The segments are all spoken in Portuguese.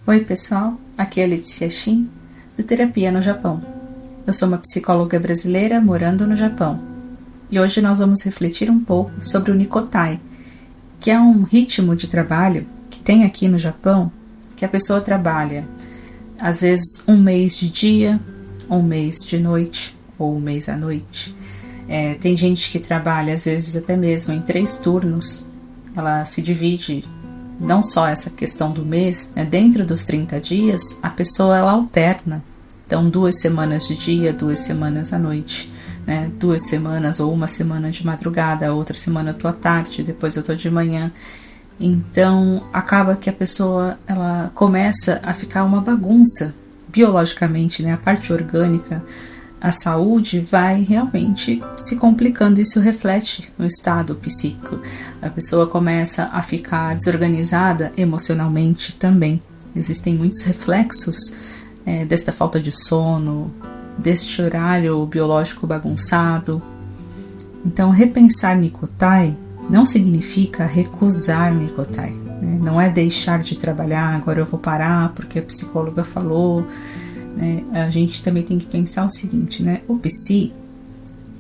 Oi pessoal, aqui é a Letícia Shin, do Terapia no Japão. Eu sou uma psicóloga brasileira morando no Japão e hoje nós vamos refletir um pouco sobre o Nikotai, que é um ritmo de trabalho que tem aqui no Japão, que a pessoa trabalha às vezes um mês de dia, um mês de noite ou um mês à noite. Tem gente que trabalha às vezes até mesmo em 3 turnos, ela se divide. Não só essa questão do mês, dentro dos 30 dias, a pessoa ela alterna. Então, 2 semanas de dia, 2 semanas à noite, 2 semanas ou uma semana de madrugada, outra semana eu tô à tarde, depois eu tô de manhã. Então, acaba que a pessoa ela começa a ficar uma bagunça biologicamente, a parte orgânica. A saúde vai realmente se complicando, isso reflete no estado psíquico. A pessoa começa a ficar desorganizada emocionalmente também. Existem muitos reflexos desta falta de sono, deste horário biológico bagunçado. Então, repensar Nikotai não significa recusar Nikotai. Não é deixar de trabalhar, agora eu vou parar porque a psicóloga falou. A gente também tem que pensar o seguinte, o psi,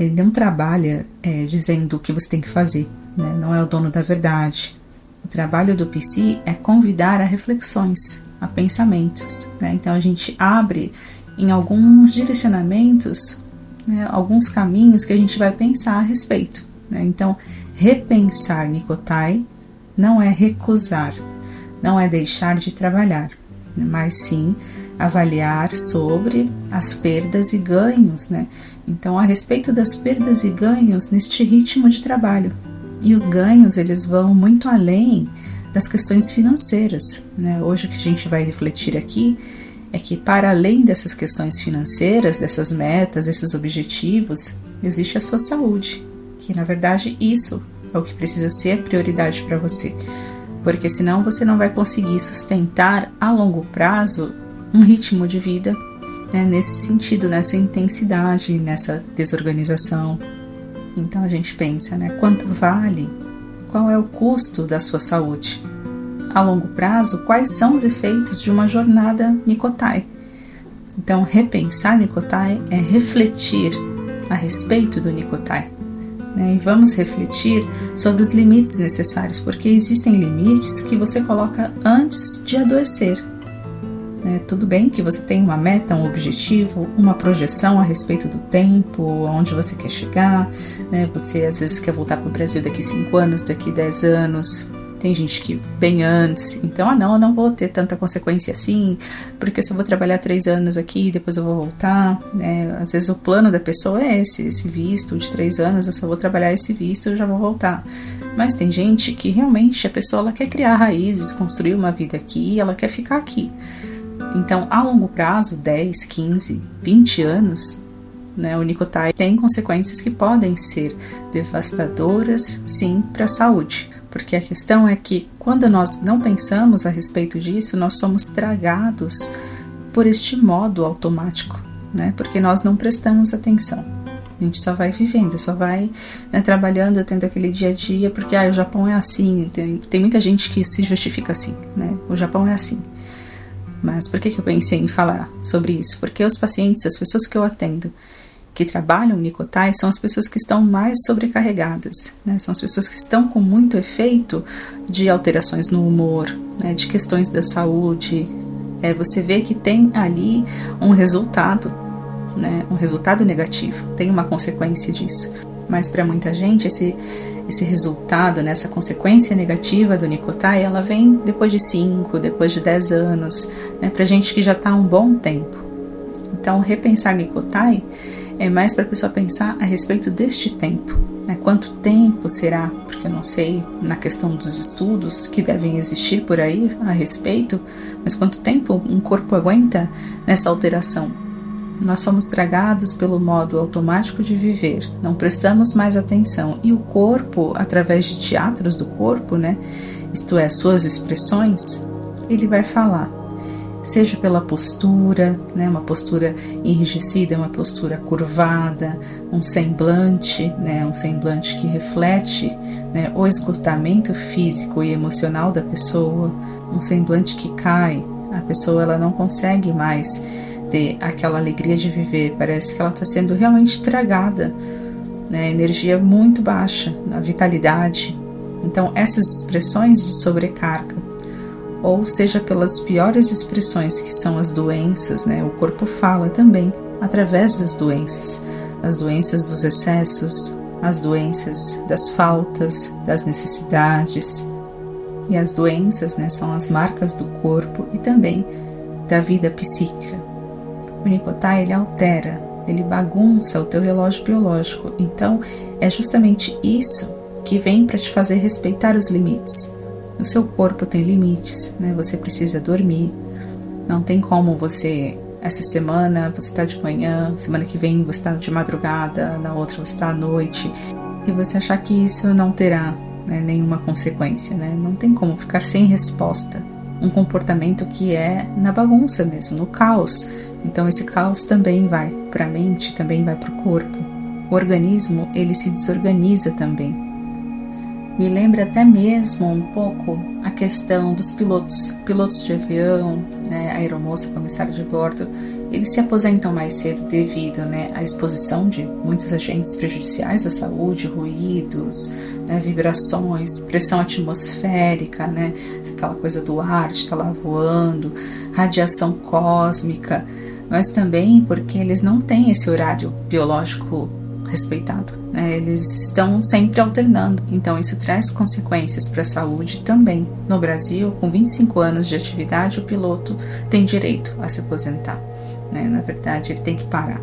ele não trabalha dizendo o que você tem que fazer, não é o dono da verdade. O trabalho do psi é convidar a reflexões, a pensamentos, então a gente abre em alguns direcionamentos, alguns caminhos que a gente vai pensar a respeito. Então, repensar Nikotai não é recusar, não é deixar de trabalhar, mas sim avaliar sobre as perdas e ganhos, Então, a respeito das perdas e ganhos neste ritmo de trabalho. E os ganhos, eles vão muito além das questões financeiras, Hoje o que a gente vai refletir aqui é que, para além dessas questões financeiras, dessas metas, esses objetivos, existe a sua saúde, que na verdade isso é o que precisa ser a prioridade para você, porque senão você não vai conseguir sustentar a longo prazo um ritmo de vida nesse sentido, nessa intensidade, nessa desorganização. Então a gente pensa, quanto vale? Qual é o custo da sua saúde? A longo prazo, quais são os efeitos de uma jornada Nikotai? Então, repensar Nikotai é refletir a respeito do Nikotai. E vamos refletir sobre os limites necessários, porque existem limites que você coloca antes de adoecer. Tudo bem que você tem uma meta, um objetivo, uma projeção a respeito do tempo, aonde você quer chegar, Você às vezes quer voltar para o Brasil daqui 5 anos, daqui 10 anos, tem gente que bem antes, então, eu não vou ter tanta consequência assim, porque eu só vou trabalhar 3 anos aqui, depois eu vou voltar, Às vezes o plano da pessoa é esse visto de 3 anos, eu só vou trabalhar esse visto e eu já vou voltar. Mas tem gente que realmente a pessoa ela quer criar raízes, construir uma vida aqui, ela quer ficar aqui. Então, a longo prazo, 10, 15, 20 anos, o Nikotai tem consequências que podem ser devastadoras, sim, para a saúde. Porque a questão é que, quando nós não pensamos a respeito disso, nós somos tragados por este modo automático, Porque nós não prestamos atenção. A gente só vai vivendo, só vai trabalhando, tendo aquele dia a dia, porque o Japão é assim, tem muita gente que se justifica assim, O Japão é assim. Mas por que eu pensei em falar sobre isso? Porque os pacientes, as pessoas que eu atendo, que trabalham Nikotai, são as pessoas que estão mais sobrecarregadas, São as pessoas que estão com muito efeito de alterações no humor, de questões da saúde. Você vê que tem ali um resultado, um resultado negativo, tem uma consequência disso. Mas para muita gente, esse resultado, essa consequência negativa do Nikotai, ela vem depois de 5, depois de 10 anos, para gente que já está há um bom tempo. Então, repensar Nikotai é mais para a pessoa pensar a respeito deste tempo. Quanto tempo será? Porque eu não sei na questão dos estudos que devem existir por aí a respeito, mas quanto tempo um corpo aguenta nessa alteração? Nós somos tragados pelo modo automático de viver, não prestamos mais atenção. E o corpo, através de teatros do corpo, isto é, suas expressões, ele vai falar. Seja pela postura, uma postura enrijecida, uma postura curvada, um semblante, um semblante que reflete o esgotamento físico e emocional da pessoa, um semblante que cai, A pessoa ela não consegue mais ter aquela alegria de viver, parece que ela está sendo realmente tragada, né? Energia muito baixa, a vitalidade. Então essas expressões de sobrecarga, ou seja pelas piores expressões que são as doenças, né? O corpo fala também através das doenças, as doenças dos excessos, as doenças das faltas, das necessidades. E as doenças, né, são as marcas do corpo e também da vida psíquica. O Nicotai, ele altera, ele bagunça o teu relógio biológico. Então, é justamente isso que vem para te fazer respeitar os limites. O seu corpo tem limites, né? Você precisa dormir. Não tem como você, essa semana você está de manhã, semana que vem você está de madrugada, na outra você está à noite, e você achar que isso não terá, né, nenhuma consequência, né? Não tem como ficar sem resposta. Um comportamento que é na bagunça mesmo, no caos. Então esse caos também vai para a mente, também vai para o corpo. O organismo, ele se desorganiza também. Me lembra até mesmo um pouco a questão dos pilotos de avião, né, aeromoça, comissário de bordo. Eles se aposentam mais cedo devido, né, à exposição de muitos agentes prejudiciais à saúde, ruídos, né, vibrações, pressão atmosférica, né, aquela coisa do ar de estar lá voando, radiação cósmica, mas também porque eles não têm esse horário biológico respeitado, né? Eles estão sempre alternando, então isso traz consequências para a saúde também. No Brasil, com 25 anos de atividade, o piloto tem direito a se aposentar, né? Na verdade, ele tem que parar,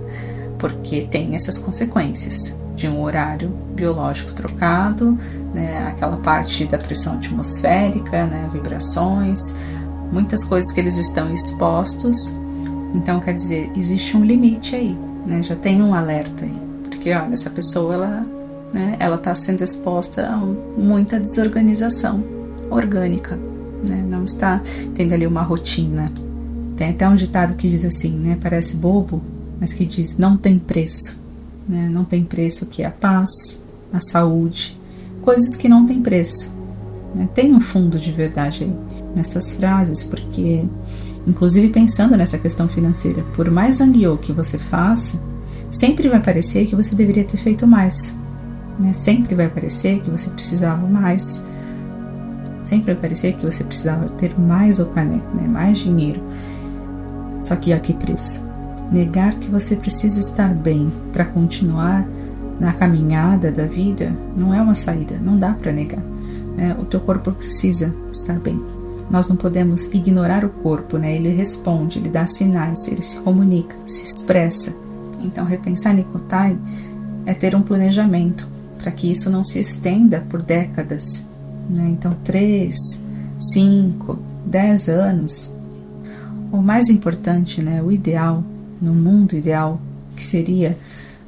porque tem essas consequências de um horário biológico trocado, né? Aquela parte da pressão atmosférica, né? Vibrações, muitas coisas que eles estão expostos. Então, quer dizer, existe um limite aí, né? Já tem um alerta aí. Porque, olha, essa pessoa, ela está sendo exposta a muita desorganização orgânica, né? Não está tendo ali uma rotina. Tem até um ditado que diz assim, né? Parece bobo, mas que diz, não tem preço, né? Não tem preço, que é a paz, a saúde, coisas que não tem preço, né? Tem um fundo de verdade aí nessas frases, porque, inclusive pensando nessa questão financeira, por mais zangueô que você faça, sempre vai parecer que você deveria ter feito mais, né? Sempre vai parecer que você precisava mais, sempre vai parecer que você precisava ter mais o caneco, né? Mais dinheiro. Só que a que preço? Negar que você precisa estar bem para continuar na caminhada da vida não é uma saída, não dá para negar, né? O teu corpo precisa estar bem. Nós não podemos ignorar o corpo, né? Ele responde, ele dá sinais, ele se comunica, se expressa. Então, repensar Nicotai é ter um planejamento para que isso não se estenda por décadas, né? Então, 3, 5, 10 anos. O mais importante, né? O ideal, no mundo ideal, que seria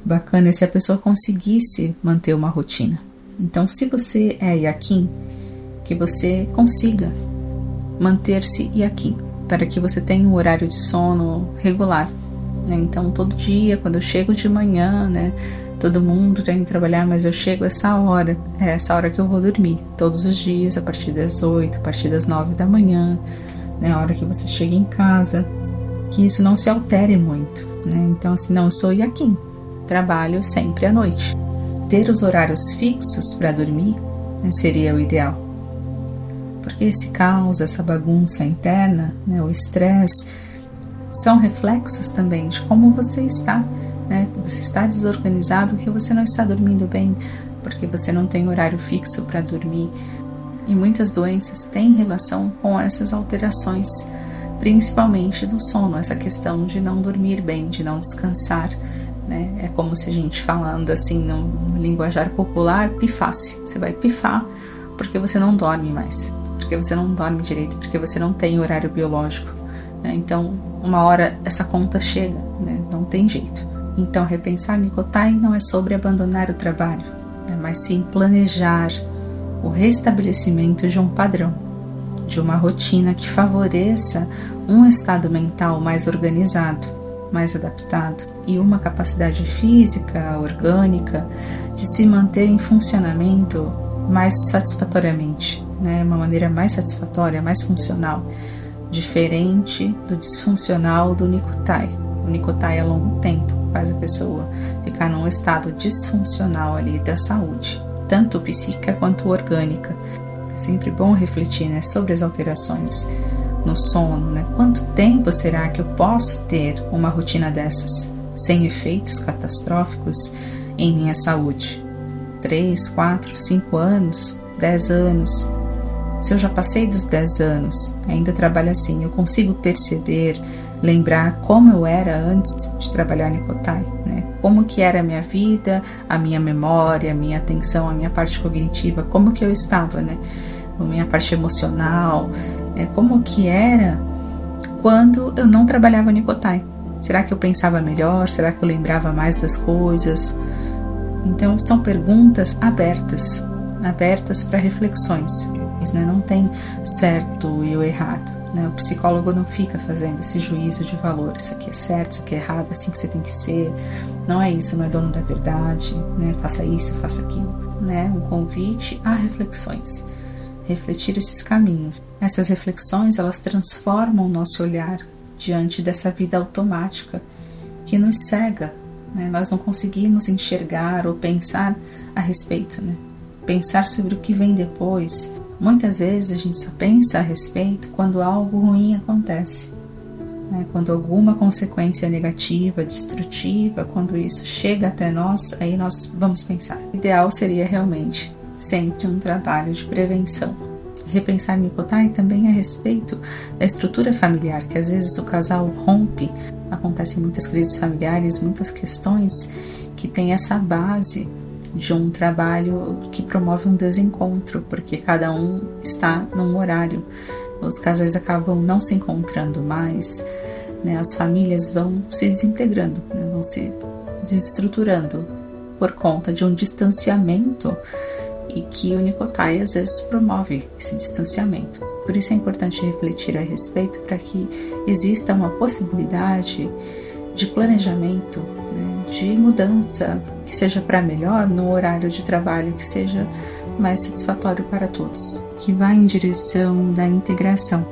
bacana é se a pessoa conseguisse manter uma rotina. Então, se você é Yakin, que você consiga manter-se Yakin, para que você tenha um horário de sono regular. Então, todo dia, quando eu chego de manhã, né, todo mundo tem que trabalhar, mas eu chego essa hora, é essa hora que eu vou dormir, todos os dias, a partir das 8, a partir das 9 da manhã, né, a hora que você chega em casa, que isso não se altere muito, né? Então, assim, não, eu sou Yakin, trabalho sempre à noite. Ter os horários fixos para dormir, né, seria o ideal, porque esse caos, essa bagunça interna, né, o estresse, são reflexos também de como você está, né? Você está desorganizado porque você não está dormindo bem, porque você não tem horário fixo para dormir. E muitas doenças têm relação com essas alterações, principalmente do sono, essa questão de não dormir bem, de não descansar, né? É como se a gente falando assim no linguajar popular, pifasse. Você vai pifar porque você não dorme mais, porque você não dorme direito, porque você não tem horário biológico. Então, uma hora essa conta chega, né? Não tem jeito. Então, repensar Nicotai não é sobre abandonar o trabalho, né? Mas sim planejar o restabelecimento de um padrão, de uma rotina que favoreça um estado mental mais organizado, mais adaptado e uma capacidade física, orgânica, de se manter em funcionamento mais satisfatoriamente, né? Uma maneira mais satisfatória, mais funcional. diferente do disfuncional do Nicotai. O Nicotai a longo tempo faz a pessoa ficar num estado disfuncional ali da saúde, tanto psíquica quanto orgânica. É sempre bom refletir, né, sobre as alterações no sono, né? Quanto tempo será que eu posso ter uma rotina dessas, sem efeitos catastróficos em minha saúde? 3, 4, 5 anos, 10 anos? Se eu já passei dos 10 anos, ainda trabalho assim, eu consigo perceber, lembrar como eu era antes de trabalhar no Nicotai, né? Como que era a minha vida, a minha memória, a minha atenção, a minha parte cognitiva, como que eu estava, né? A minha parte emocional, como que era quando eu não trabalhava no Nicotai. Será que eu pensava melhor? Será que eu lembrava mais das coisas? Então, são perguntas abertas para reflexões. Isso, né? Não tem certo e o errado, né? O psicólogo não fica fazendo esse juízo de valor. Isso aqui é certo, isso aqui é errado, é assim que você tem que ser. Não é isso, não é dono da verdade, né? Faça isso, faça aquilo, né? Um convite a reflexões. Refletir esses caminhos. Essas reflexões, elas transformam o nosso olhar diante dessa vida automática que nos cega, né? Nós não conseguimos enxergar ou pensar a respeito, né? Pensar sobre o que vem depois. Muitas vezes a gente só pensa a respeito quando algo ruim acontece, né? Quando alguma consequência negativa, destrutiva, quando isso chega até nós, aí nós vamos pensar. O ideal seria realmente sempre um trabalho de prevenção. Repensar no Nicotai também a respeito da estrutura familiar, que às vezes o casal rompe, acontecem muitas crises familiares, muitas questões que têm essa base de um trabalho que promove um desencontro, porque cada um está num horário. Os casais acabam não se encontrando mais, né? As famílias vão se desintegrando, né? Vão se desestruturando por conta de um distanciamento, e que o Nicotai às vezes promove esse distanciamento. Por isso é importante refletir a respeito, para que exista uma possibilidade de planejamento, né, de mudança, que seja para melhor, no horário de trabalho que seja mais satisfatório para todos, que vá em direção da integração,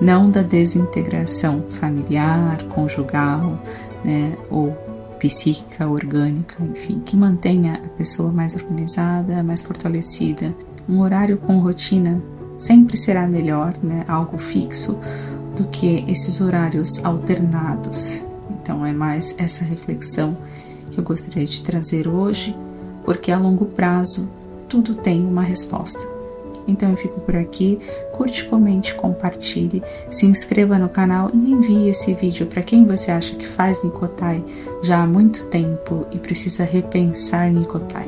não da desintegração familiar, conjugal, né, ou psíquica, orgânica, enfim, que mantenha a pessoa mais organizada, mais fortalecida. Um horário com rotina sempre será melhor, né, algo fixo, do que esses horários alternados. Então é mais essa reflexão que eu gostaria de trazer hoje, porque a longo prazo tudo tem uma resposta. Então eu fico por aqui, curte, comente, compartilhe, se inscreva no canal e envie esse vídeo para quem você acha que faz Nicotai já há muito tempo e precisa repensar Nicotai.